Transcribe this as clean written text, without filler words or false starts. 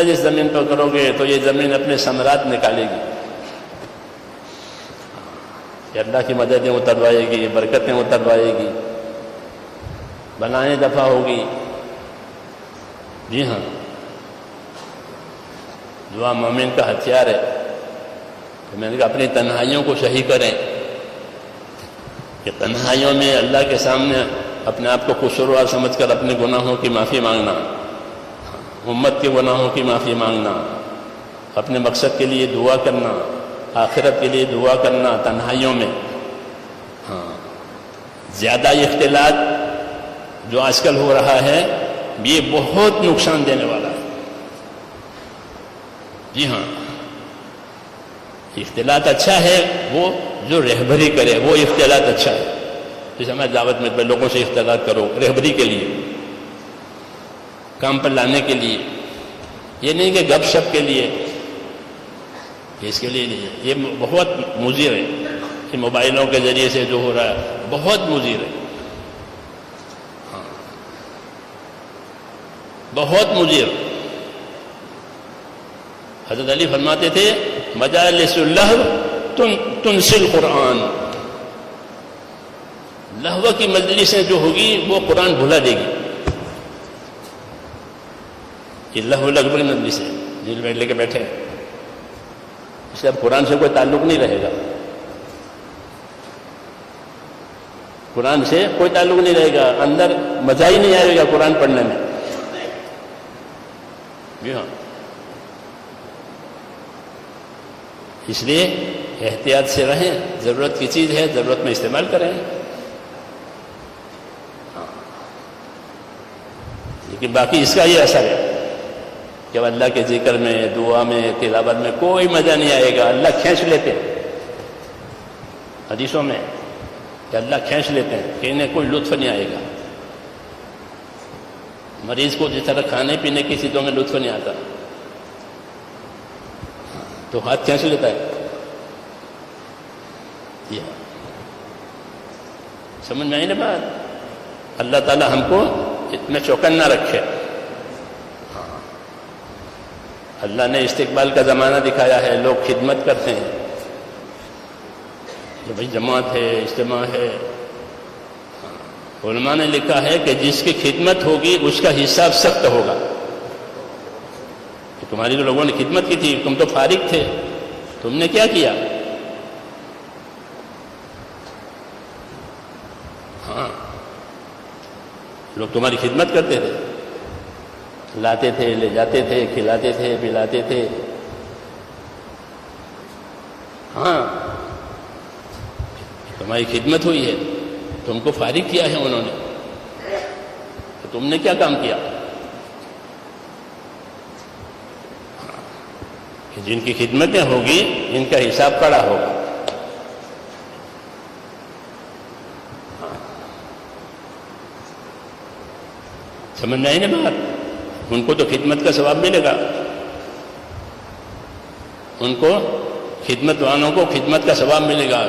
جس زمین پر کرو گے تو یہ زمین اپنے ثمرات نکالے گی، کہ اللہ کی مددیں اتروائے گی، برکتیں اتروائے گی، بلائیں دفع ہوگی۔ جی ہاں، دعا مومن کا ہتھیار ہے۔ تو میں نے کہا اپنی تنہائیوں کو صحیح کریں، کہ تنہائیوں میں اللہ کے سامنے اپنے آپ کو قصوروار سمجھ کر اپنے گناہوں کی معافی مانگنا، امت کے گناہوں کی معافی مانگنا، اپنے مقصد کے لیے دعا کرنا، آخرت کے لیے دعا کرنا تنہائیوں میں۔ ہاں، زیادہ اختلاط جو آج کل ہو رہا ہے یہ بہت نقصان دینے والا ہے۔ جی ہاں، اختلاط اچھا ہے، وہ جو رہبری کرے وہ اختلاط اچھا ہے۔ جیسے ہمیں دعوت میں لوگوں سے اختلاط کرو رہبری کے لیے، کام پر لانے کے لیے، یہ نہیں کہ گپ شپ کے لیے، اس کے لیے نہیں ہے۔ یہ بہت مضر ہے، کہ موبائلوں کے ذریعے سے جو ہو رہا ہے بہت مضر ہے، ہاں بہت مضر۔ حضرت علی فرماتے تھے مجالس اللہو تنسی القرآن، لہو کی مجلسیں جو ہوگی وہ قرآن بھلا دے گی۔ یہ لہو لغو کی مجلسیں جن بیٹھ لے کے بیٹھے، اس سے اب قرآن سے کوئی تعلق نہیں رہے گا، قرآن سے کوئی تعلق نہیں رہے گا، اندر مزہ ہی نہیں آئے گا قرآن پڑھنے میں۔ جی ہاں، اس لیے احتیاط سے رہیں، ضرورت کی چیز ہے ضرورت میں استعمال کریں، لیکن باقی اس کا یہ اثر ہے کہ اللہ کے ذکر میں، دعا میں، تلاوت میں کوئی مزہ نہیں آئے گا، اللہ کھینچ لیتے ہیں۔ حدیثوں میں کہ اللہ کھینچ لیتے ہیں، کہ انہیں کوئی لطف نہیں آئے گا۔ مریض کو جس طرح کھانے پینے کی چیزوں میں لطف نہیں آتا تو ہاتھ کھینچ لیتا ہے۔ یہ سمجھ میں آئی نا بات؟ اللہ تعالیٰ ہم کو اتنا چوکن نہ رکھے۔ اللہ نے استقبال کا زمانہ دکھایا ہے، لوگ خدمت کرتے ہیں کہ بھائی جماعت ہے، اجتماع ہے۔ علماء نے لکھا ہے کہ جس کی خدمت ہوگی اس کا حساب سخت ہوگا۔ کہ تمہاری تو لوگوں نے خدمت کی تھی، تم تو فارغ تھے، تم نے کیا کیا؟ ہاں، لوگ تمہاری خدمت کرتے تھے، لاتے تھے، لے جاتے تھے، کھلاتے تھے، پلاتے تھے۔ ہاں، تمہاری خدمت ہوئی ہے، تم کو فارغ کیا ہے انہوں نے، تو تم نے کیا کام کیا؟ جن کی خدمتیں ہوگی ان کا حساب کڑا ہوگا۔ سمجھ میں آئی نا بات؟ ان کو تو خدمت کا ثواب ملے گا، ان کو خدمت والوں کو خدمت کا ثواب ملے گا۔